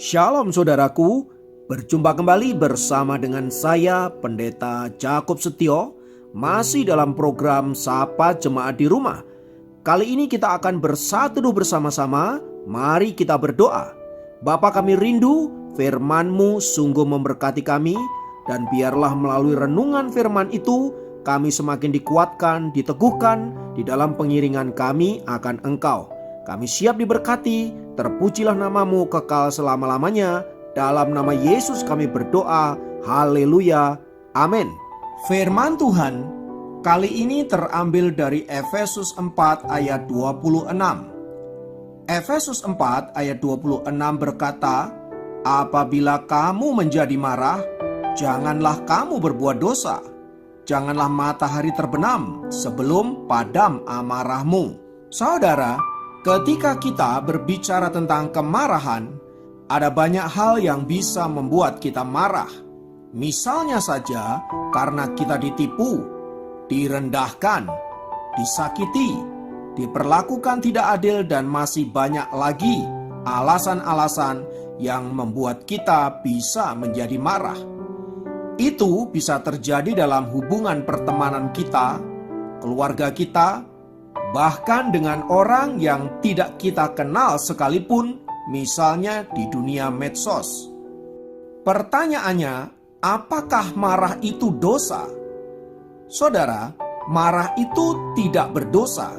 Shalom saudaraku, berjumpa kembali bersama dengan saya Pendeta Jakob Setio, masih dalam program Sapa Jemaat di Rumah. Kali ini kita akan bersatu bersama-sama, mari kita berdoa. Bapa kami rindu, firman-Mu sungguh memberkati kami, dan biarlah melalui renungan firman itu, kami semakin dikuatkan, diteguhkan di dalam pengiringan kami akan Engkau. Kami siap diberkati, terpujilah nama-Mu kekal selama-lamanya. Dalam nama Yesus kami berdoa, haleluya, amin. Firman Tuhan kali ini terambil dari Efesus 4 ayat 26. Efesus 4 ayat 26 berkata, apabila kamu menjadi marah, janganlah kamu berbuat dosa. Janganlah matahari terbenam sebelum padam amarahmu. Saudara, ketika kita berbicara tentang kemarahan, ada banyak hal yang bisa membuat kita marah. Misalnya saja karena kita ditipu, direndahkan, disakiti, diperlakukan tidak adil, dan masih banyak lagi alasan-alasan yang membuat kita bisa menjadi marah. Itu bisa terjadi dalam hubungan pertemanan kita, keluarga kita, bahkan dengan orang yang tidak kita kenal sekalipun, misalnya di dunia medsos. Pertanyaannya, apakah marah itu dosa? Saudara, marah itu tidak berdosa.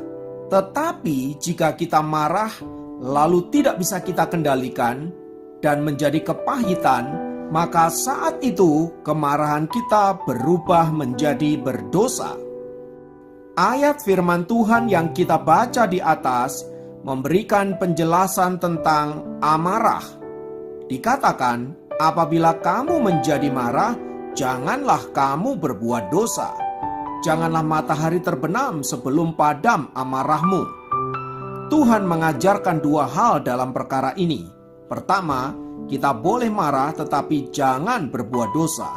Tetapi jika kita marah lalu tidak bisa kita kendalikan dan menjadi kepahitan, maka saat itu kemarahan kita berubah menjadi berdosa. Ayat firman Tuhan yang kita baca di atas memberikan penjelasan tentang amarah. Dikatakan, apabila kamu menjadi marah, janganlah kamu berbuat dosa. Janganlah matahari terbenam sebelum padam amarahmu. Tuhan mengajarkan dua hal dalam perkara ini. Pertama, kita boleh marah tetapi jangan berbuat dosa.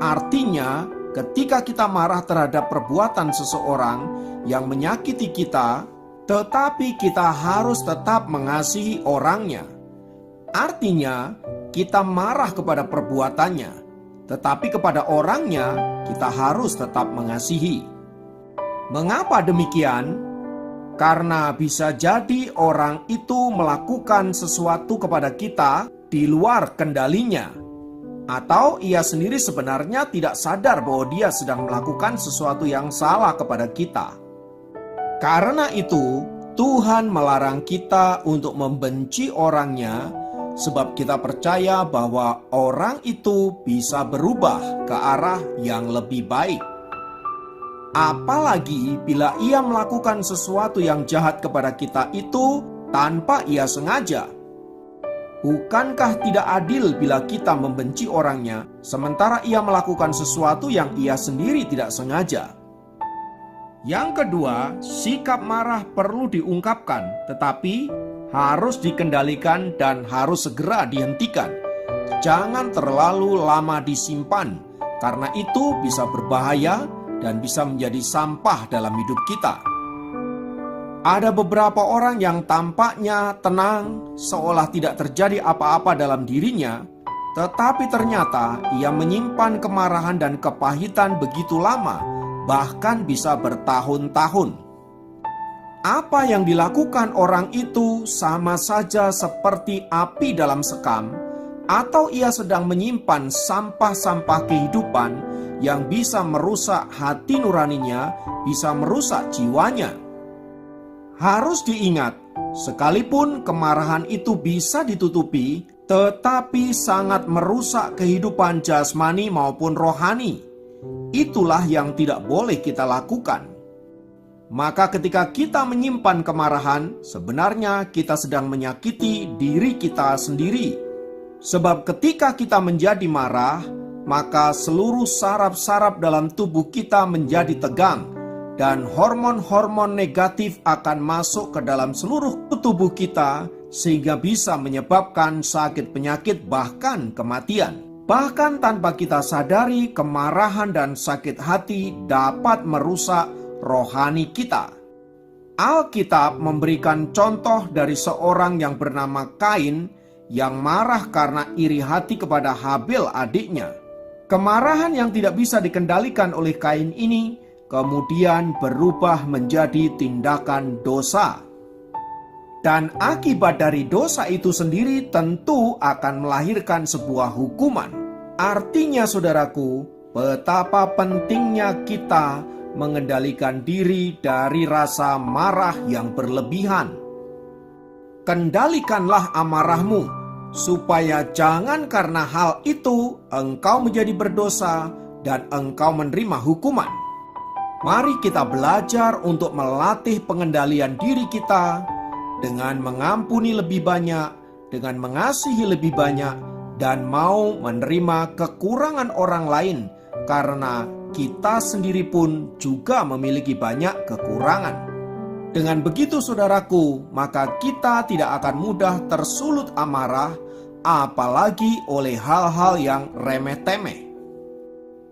Artinya, ketika kita marah terhadap perbuatan seseorang yang menyakiti kita, tetapi kita harus tetap mengasihi orangnya. Artinya, kita marah kepada perbuatannya, tetapi kepada orangnya kita harus tetap mengasihi. Mengapa demikian? Karena bisa jadi orang itu melakukan sesuatu kepada kita di luar kendalinya, atau ia sendiri sebenarnya tidak sadar bahwa dia sedang melakukan sesuatu yang salah kepada kita. Karena itu, Tuhan melarang kita untuk membenci orangnya, sebab kita percaya bahwa orang itu bisa berubah ke arah yang lebih baik. Apalagi bila ia melakukan sesuatu yang jahat kepada kita itu tanpa ia sengaja. Bukankah tidak adil bila kita membenci orangnya, sementara ia melakukan sesuatu yang ia sendiri tidak sengaja? Yang kedua, sikap marah perlu diungkapkan, tetapi harus dikendalikan dan harus segera dihentikan. Jangan terlalu lama disimpan, karena itu bisa berbahaya dan bisa menjadi sampah dalam hidup kita. Ada beberapa orang yang tampaknya tenang, seolah tidak terjadi apa-apa dalam dirinya, tetapi ternyata ia menyimpan kemarahan dan kepahitan begitu lama, bahkan bisa bertahun-tahun. Apa yang dilakukan orang itu sama saja seperti api dalam sekam, atau ia sedang menyimpan sampah-sampah kehidupan yang bisa merusak hati nuraninya, bisa merusak jiwanya. Harus diingat, sekalipun kemarahan itu bisa ditutupi, tetapi sangat merusak kehidupan jasmani maupun rohani. Itulah yang tidak boleh kita lakukan. Maka ketika kita menyimpan kemarahan, sebenarnya kita sedang menyakiti diri kita sendiri. Sebab ketika kita menjadi marah, maka seluruh saraf-saraf dalam tubuh kita menjadi tegang, dan hormon-hormon negatif akan masuk ke dalam seluruh tubuh kita, sehingga bisa menyebabkan sakit penyakit bahkan kematian. Bahkan tanpa kita sadari, kemarahan dan sakit hati dapat merusak rohani kita. Alkitab memberikan contoh dari seorang yang bernama Kain yang marah karena iri hati kepada Habil adiknya. Kemarahan yang tidak bisa dikendalikan oleh Kain ini kemudian berubah menjadi tindakan dosa. Dan akibat dari dosa itu sendiri tentu akan melahirkan sebuah hukuman. Artinya saudaraku, betapa pentingnya kita mengendalikan diri dari rasa marah yang berlebihan. Kendalikanlah amarahmu, supaya jangan karena hal itu engkau menjadi berdosa dan engkau menerima hukuman. Mari kita belajar untuk melatih pengendalian diri kita dengan mengampuni lebih banyak, dengan mengasihi lebih banyak, dan mau menerima kekurangan orang lain, karena kita sendiri pun juga memiliki banyak kekurangan. Dengan begitu saudaraku, maka kita tidak akan mudah tersulut amarah, apalagi oleh hal-hal yang remeh-temeh.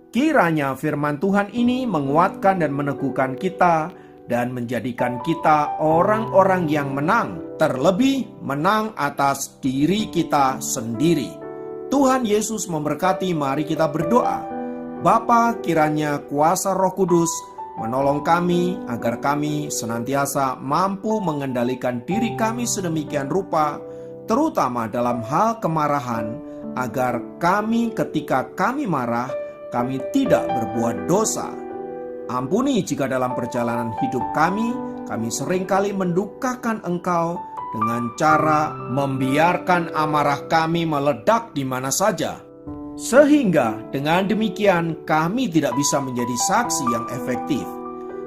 Kiranya firman Tuhan ini menguatkan dan meneguhkan kita dan menjadikan kita orang-orang yang menang, terlebih menang atas diri kita sendiri. Tuhan Yesus memberkati, mari kita berdoa. Bapa, kiranya kuasa Roh Kudus menolong kami agar kami senantiasa mampu mengendalikan diri kami sedemikian rupa, terutama dalam hal kemarahan, agar kami ketika kami marah, kami tidak berbuat dosa. Ampuni jika dalam perjalanan hidup kami seringkali mendukakan Engkau dengan cara membiarkan amarah kami meledak di mana saja. Sehingga dengan demikian kami tidak bisa menjadi saksi yang efektif.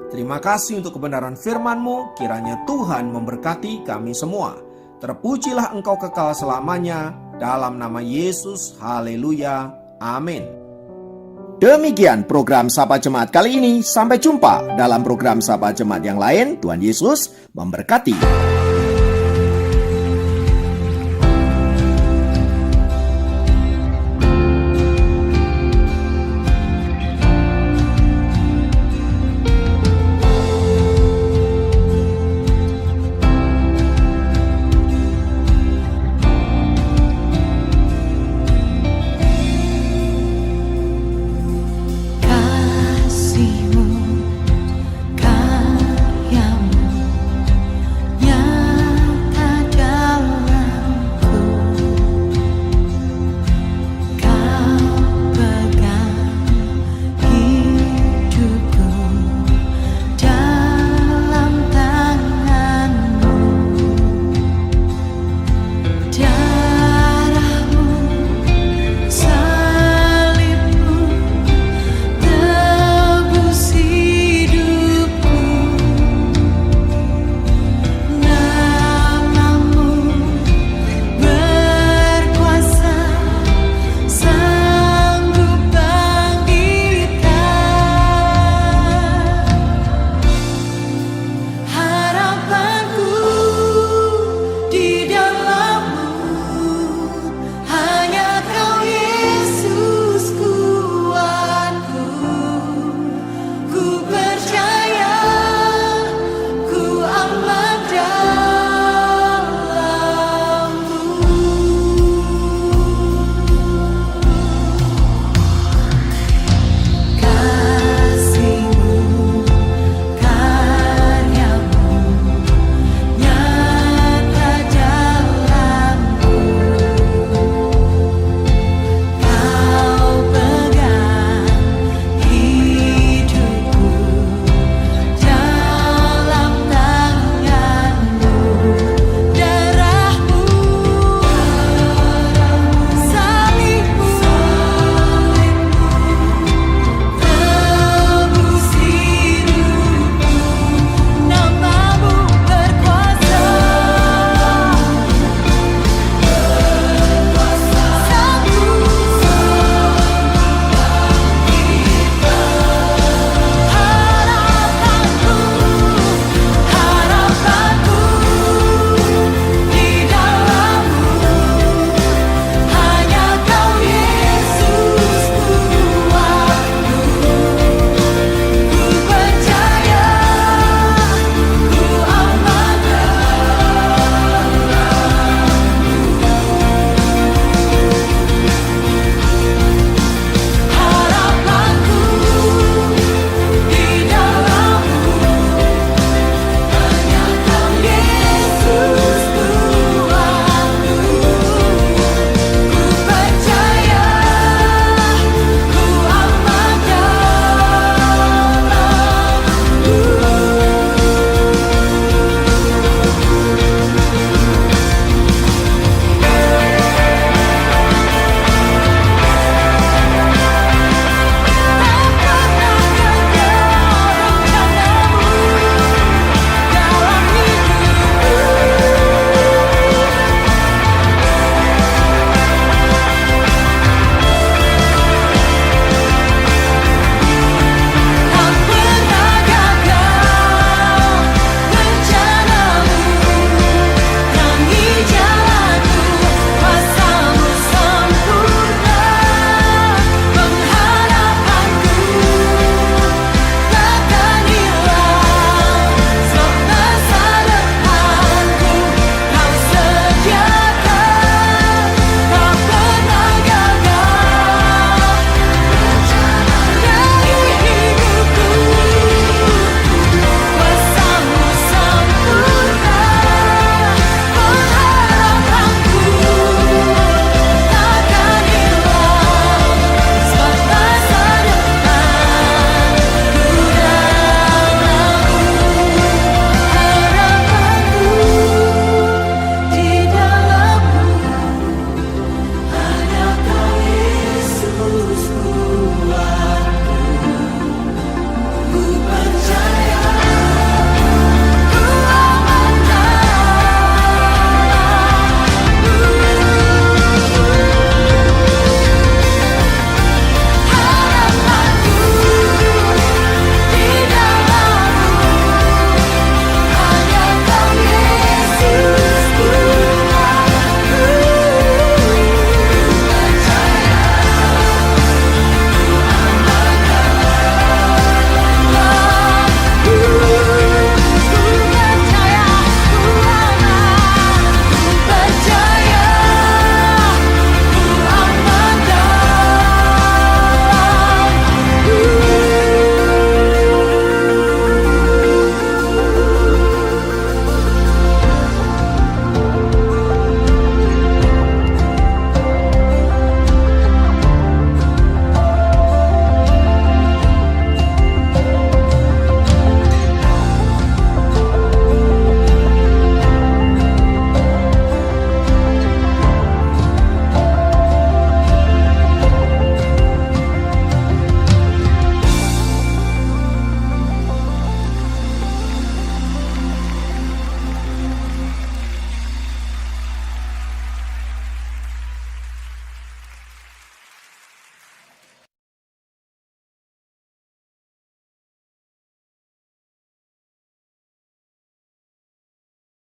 Terima kasih untuk kebenaran firman-Mu, kiranya Tuhan memberkati kami semua. Terpujilah Engkau kekal selamanya, dalam nama Yesus, haleluya, amin. Demikian program Sapa Jemaat kali ini, sampai jumpa dalam program Sapa Jemaat yang lain. Tuhan Yesus memberkati.